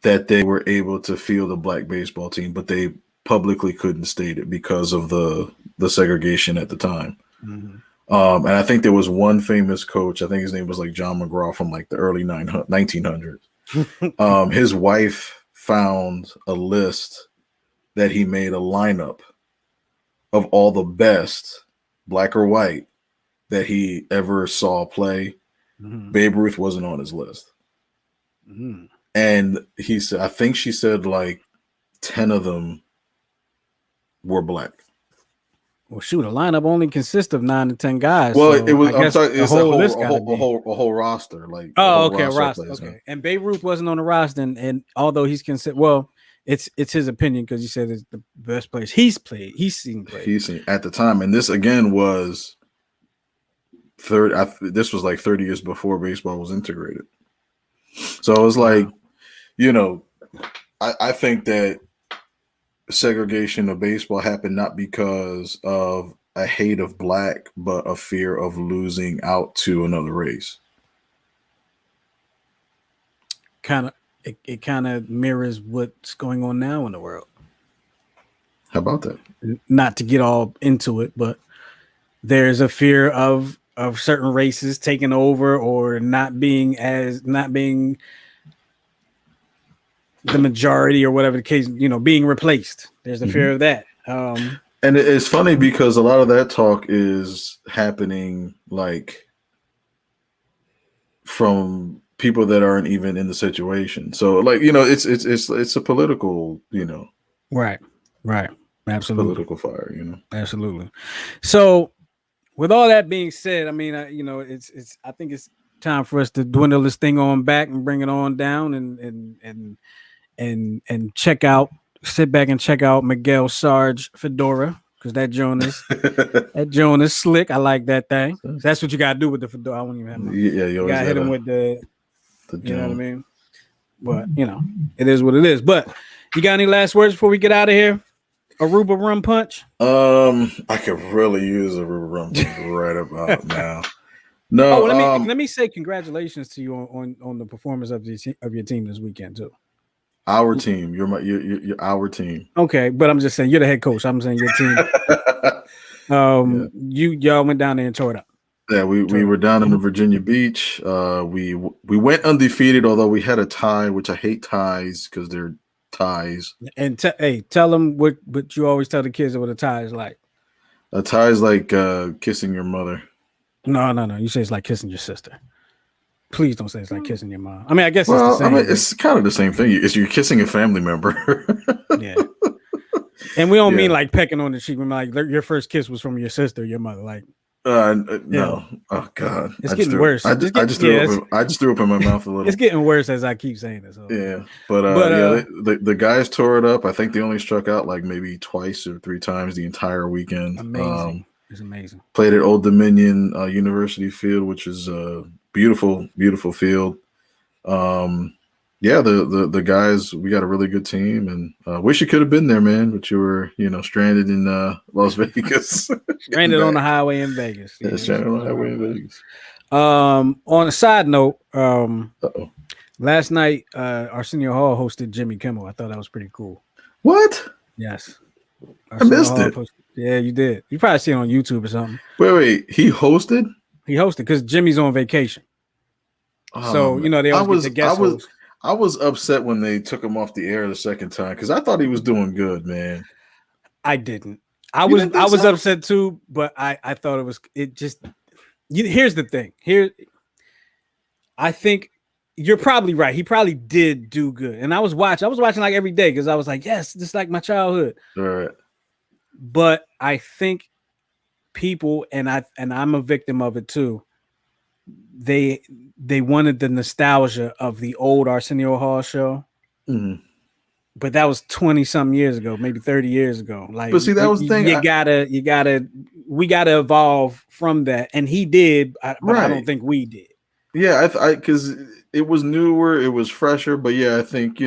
that they were able to field a black baseball team, but they publicly couldn't state it because of the segregation at the time. And I think there was one famous coach, I think his name was like John McGraw from like the early 1900s. His wife found a list that he made a lineup of all the best, black or white, that he ever saw play. Mhm. Babe Ruth wasn't on his list. Mhm. And he said, I think she said like 10 of them were black. Well, shoot, a lineup only consists of 9 to 10 guys. Well, so it was. I I'm guess sorry. the It's whole list gotta a be. whole roster. Like a Oh, whole okay, roster roster. plays, Okay, and Babe Ruth wasn't on the roster, and although he's considered, well, it's his opinion because he said it's the best players he's seen play. He's seen at the time, and this again was this was like 30 years before baseball was integrated. So it was like, you know, I think that segregation of baseball happened not because of a hate of black, but a fear of losing out to another race. It kind of mirrors what's going on now in the world. How about that? Not to get all into it, but there's a fear of certain races taking over or not being the majority or whatever the case, being replaced. There's a fear of that. And it's funny because a lot of that talk is happening like from people that aren't even in the situation. So like, it's a political, Right. Absolutely. political fire, Absolutely. So with all that being said, I mean, I think it's time for us to dwindle this thing on back and bring it on down and sit back and check out Miguel Sarge Fedora, because that joint is slick. I like that thing. That's what you gotta do with the fedora. I won't even have my, you gotta hit him with the you know what I mean? But it is what it is. But you got any last words before we get out of here? Aruba rum punch? I could really use a Aruba rum punch right about now. No, let me say congratulations to you on the performance of your team this weekend too. Our team, you're our team. Okay, but I'm just saying you're the head coach. I'm saying your team. Y'all went down there and tore it up. Yeah, we were down in the Virginia Beach. We went undefeated, although we had a tie, which I hate ties because they're ties. And tell them what you always tell the kids what a tie is like. A tie is like kissing your mother. No. You say it's like kissing your sister. Please don't say it's like kissing your mom. I mean, I guess it's the same. It's kind of the same thing. It's you're kissing a family member. Yeah. And we don't mean like pecking on the cheek. We mean like your first kiss was from your sister, or your mother. Like, no. Oh God, it's getting worse. I just threw up in my mouth a little. It's getting worse as I keep saying this. So. Yeah, but the guys tore it up. I think they only struck out like maybe twice or 3 times the entire weekend. Amazing. It's amazing. Played at Old Dominion University Field, which is a beautiful, beautiful field. The guys, we got a really good team, and wish you could have been there, man. But you were, stranded in Las Vegas. Stranded on the highway in Vegas. Yeah, stranded on the highway in Vegas. On a side note, last night Arsenio Hall hosted Jimmy Kimmel. I thought that was pretty cool. What? Yes. Arsenio missed it. Yeah, you did. You probably see it on YouTube or something. Wait. He hosted? He hosted because Jimmy's on vacation. So, they always get the guest host. I was upset when they took him off the air the second time because I thought he was doing good, man. I didn't. I was upset too, but I thought here's the thing. I think you're probably right. He probably did do good. And I was watching like every day because I was like, yes, this is like my childhood. All right. But I think people, and I'm a victim of it too, they wanted the nostalgia of the old Arsenio Hall show. Mm-hmm. But that was 20-something years ago, maybe 30 years ago. Like, but see, that was the thing. We gotta evolve from that. And he did, but I don't think we did. Yeah, because it was newer, it was fresher. But yeah, I think,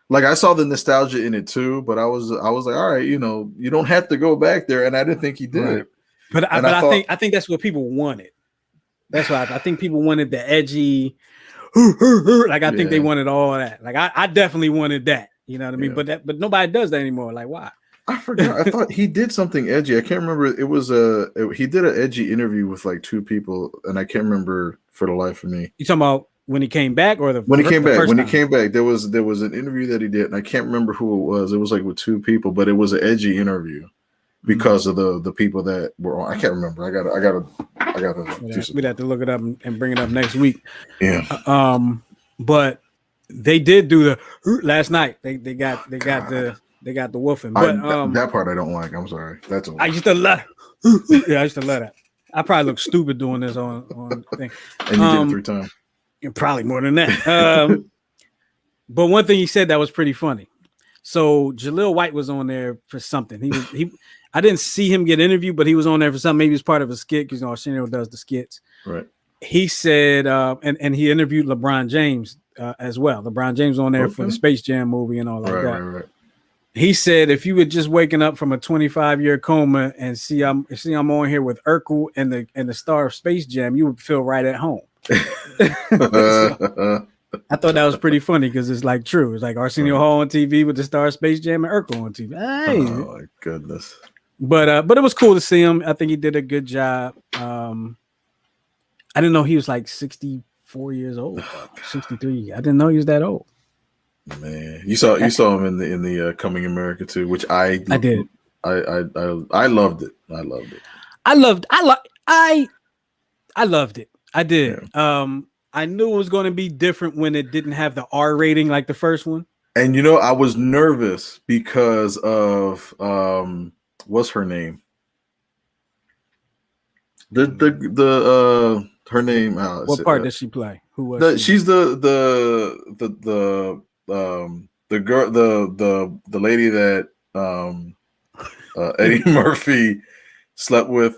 like I saw the nostalgia in it too, but I was like, all right, you don't have to go back there. And I didn't think he did. Right. But I think that's what people wanted. That's why I think people wanted the edgy, like I think they wanted all that. Like I definitely wanted that. You know what I mean? Yeah. But nobody does that anymore. Like why? I forgot. I thought he did something edgy. I can't remember. It was he did an edgy interview with like 2 people, and I can't remember for the life of me. You talking about when he came back, or when he came back, time? there was an interview that he did, and I can't remember who it was. It was like with two people, but it was an edgy interview because of the people that were on. I can't remember. I gotta. We'd have to look it up and bring it up next week. Yeah. But they did do the last night. They got the woofing. But that part I don't like. I'm sorry. That's all. I used to love. Yeah, I used to love that. I probably look stupid doing this on thing. And you did it 3 times. Probably more than that. But one thing he said that was pretty funny. So Jaleel White was on there for something. I didn't see him get interviewed, but he was on there for something. Maybe it was part of a skit because Arsenio does the skits. Right. He said, and he interviewed LeBron James as well. LeBron James on there for the Space Jam movie and all like that. Right. He said, if you were just waking up from a 25-year coma and see I'm on here with Urkel and the star of Space Jam, you would feel right at home. So, I thought that was pretty funny because it's like true. It's like Arsenio Hall on TV with the star of Space Jam and Urkel on TV. Hey. Oh my goodness! But it was cool to see him. I think he did a good job. I didn't know he was like 64 years old, 63. I didn't know he was that old. Man, you saw him in the Coming America too, which I did. I loved it. I loved it. I loved it. I did. Yeah. I knew it was going to be different when it didn't have the R rating like the first one. And I was nervous because of what's her name? Her name. What part does she play? Who was she? She's the girl, the lady that Eddie Murphy slept with.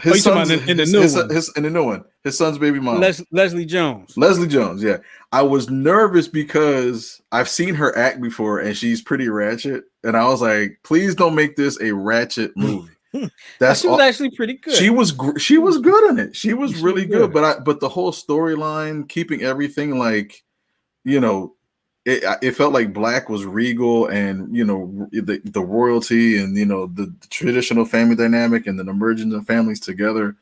His son's in the new one. His son's baby mom. Leslie Jones. Leslie Jones, yeah. I was nervous because I've seen her act before and she's pretty ratchet. And I was like, please don't make this a ratchet movie. She was actually pretty good. She was good in it. She was really good. But the whole storyline, keeping everything like, it felt like Black was regal and, the royalty and, the traditional family dynamic and the emergence of families together.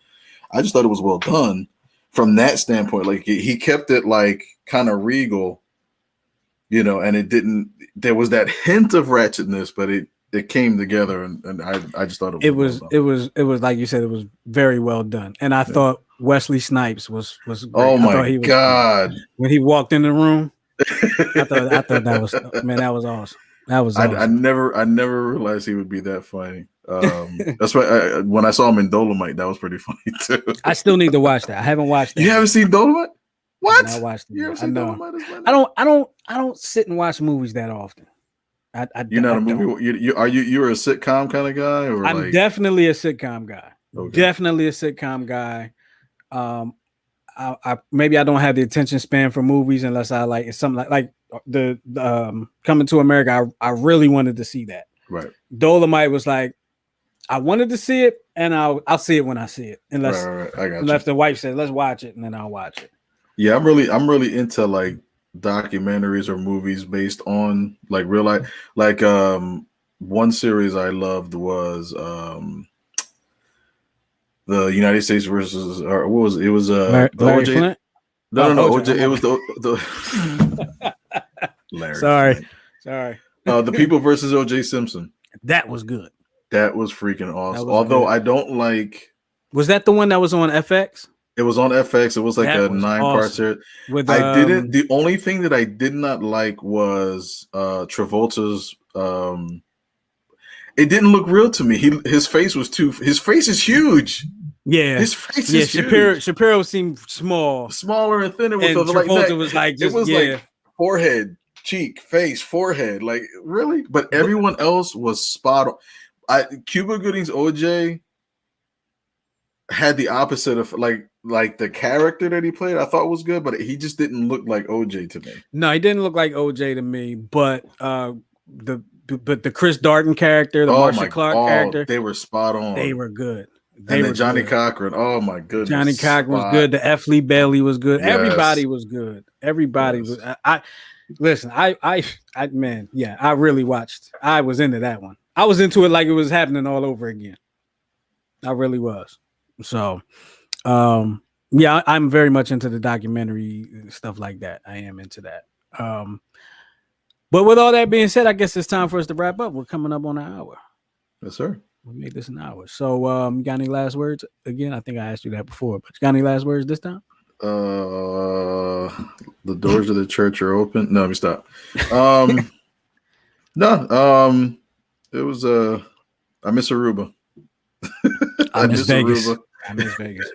I just thought it was well done from that standpoint. Like he kept it like kind of regal, and it didn't, there was that hint of ratchetness, but it came together and I just thought it was like you said, it was very well done. And I thought Wesley Snipes was great. Oh my God. When he walked in the room. I thought that was, man, that was awesome. That was awesome. I never realized he would be that funny. That's why when I saw him in Dolomite, that was pretty funny too. I still need to watch that. I haven't watched that. You haven't seen Dolomite? What? I watched it. You ever seen Dolomite? I don't sit and watch movies that often. You're not a movie. You're a sitcom kind of guy, or I'm definitely a sitcom guy. Okay. Definitely a sitcom guy. I maybe I don't have the attention span for movies unless I like it's something like the Coming to America. I really wanted to see that. Right. Dolomite was like I wanted to see it, and I'll see it when I see it. Unless unless the wife said let's watch it, and then I'll watch it. Yeah, I'm really into like documentaries or movies based on like real life. Like one series I loved was the United States versus, or what was it? It was Larry OJ. Flint? No, OJ. It was the Larry. Sorry. The People versus OJ Simpson. That was good. That was freaking awesome. Although good. I don't like. Was that the one that was on FX? It was on FX. It was like a 9-part series. The only thing that I did not like was Travolta's. It didn't look real to me. His face is huge. Yeah, his face is huge. Shapiro seemed smaller and thinner. And Travolta was like, like forehead, cheek, face, forehead. Like really, but everyone else was spot on. Cuba Gooding's OJ had the opposite of like the character that he played. I thought was good, but he just didn't look like OJ to me. No, he didn't look like OJ to me. But the Chris Darden character, the Marsha Clark character, they were spot on. They were good. And Johnny Cochran. Oh my goodness. Johnny Cochran was good. The F. Lee Bailey was good. Yes. Everybody was good. Everybody was. Listen. I man. Yeah. I really watched. I was into that one. I was into it like it was happening all over again. I really was. So, Yeah, I'm very much into the documentary stuff like that. I am into that. But with all that being said, I guess it's time for us to wrap up. We're coming up on an hour. Yes, sir. We made this an hour. So, you got any last words? Again, I think I asked you that before, but you got any last words this time? The doors of the church are open. No, let me stop. No. It was I miss Aruba. I miss Vegas. Aruba. I miss Vegas.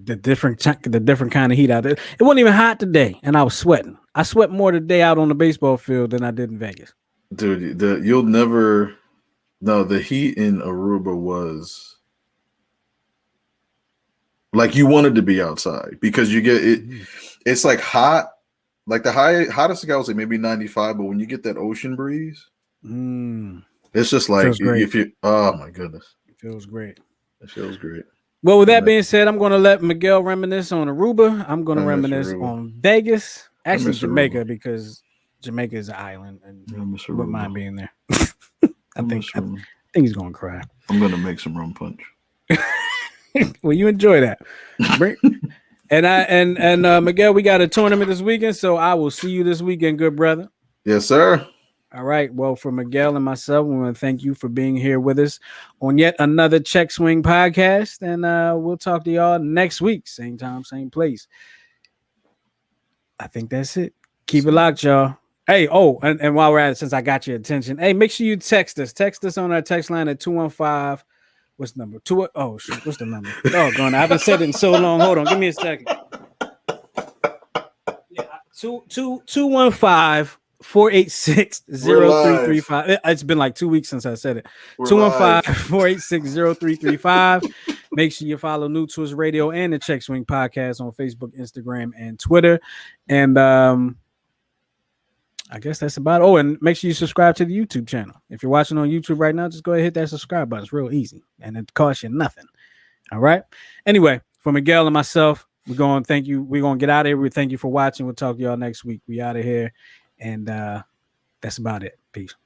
The different kind of heat out there. It wasn't even hot today, and I was sweating. I sweat more today out on the baseball field than I did in Vegas. Dude, you'll never know the heat in Aruba was like you wanted to be outside because you get it. It's like hot. Like the hottest guy was like maybe 95, but when you get that ocean breeze, it's just like if you. Oh my goodness, it feels great. It feels great. Well, with that being said, I'm going to let Miguel reminisce on Aruba. I'm going to reminisce on Vegas. Actually, Jamaica, Aruba. Because Jamaica is an island, and wouldn't mind being there. I think he's going to cry. I'm going to make some rum punch. Well, you enjoy that. And Miguel, we got a tournament this weekend, so I will see you this weekend, good brother. Yes, sir. All right. Well, for Miguel and myself, we want to thank you for being here with us on yet another Check Swing podcast. And we'll talk to y'all next week. Same time, same place. I think that's it. Keep it locked, y'all. Hey, and while we're at it, since I got your attention, hey, make sure you text us. Text us on our text line at 215. What's the number? What's the number? Oh, I haven't said it in so long. Hold on. Give me a second. Yeah, 215. 486-0335. It's been like 2 weeks since I said it. 215-486-0335. Make sure you follow New Twist Radio and the Check Swing Podcast on Facebook, Instagram, and Twitter. And I guess that's about it. Oh, and make sure you subscribe to the YouTube channel. If you're watching on YouTube right now, just go ahead and hit that subscribe button. It's real easy, and it costs you nothing. All right? Anyway, for Miguel and myself, we're going to thank you. We're going to get out of here. We thank you for watching. We'll talk to y'all next week. We out of here. And that's about it. Peace.